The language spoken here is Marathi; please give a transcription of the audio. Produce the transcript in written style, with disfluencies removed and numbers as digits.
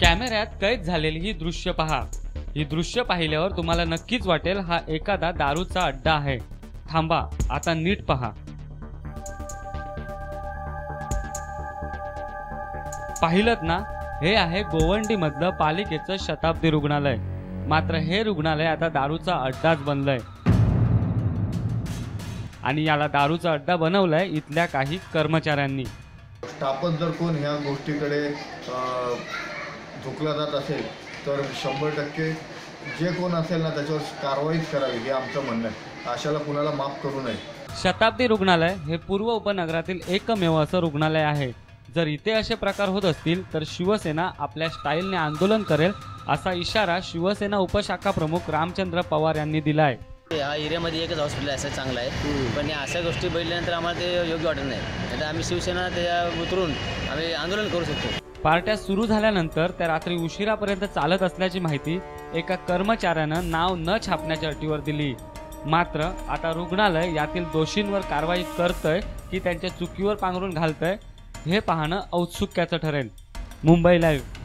कॅमेऱ्यात कैद झालेली ही दृश्य पहा। ही दृश्य पाहिल्यावर तुम्हाला नक्कीच वाटेल हा एखादा दारूचा अड्डा आहे। थांबा, आता नीट पहा। पाहिलत ना, हे आहे गोवंडी मधलं पालिकेचं शताब्दी रुग्णालय। मात्र हे रुग्णालय आता दारूचा अड्डाच बनलंय आणि याला दारूचा अड्डा बनवलाय इथल्या काही कर्मचाऱ्यांनी। स्टाफच जर कोण ह्या गोष्टीकडे झुकला जात असेल तर 100% जे कोण असेल ना त्याच्यावर कारवाईच करावी हे आमचं म्हणणं आहे। अशाला कुणाला माफ करू नये। शताब्दी रुग्णालय हे पूर्व उपनगरातील एकमेव असं रुग्णालय आहे। जर इथे असे प्रकार होत असतील तर शिवसेना आपल्या स्टाईलने आंदोलन करेल असा इशारा शिवसेना उपशाखा प्रमुख रामचंद्र पवार यांनी दिलाय। या एरियामध्ये एकच हॉस्पिटल असं चांगलं आहे, पण या अशा गोष्टी बघितल्यानंतर आम्हाला ते योग्य वाटत नाही। आता आम्ही शिवसेना त्या उतरून आम्ही आंदोलन करू शकतो। पार्ट्या सुरू झाल्यानंतर त्या रात्री उशिरापर्यंत चालत असल्याची माहिती एका कर्मचाऱ्यानं नाव न छापण्याच्या अटीवर दिली। मात्र आता रुग्णालय यातील दोषींवर कारवाई करतंय की त्यांच्या चुकीवर पांघरून घालतंय हे पाहणं औत्सुक्याचं ठरेल। मुंबई लाईव्ह।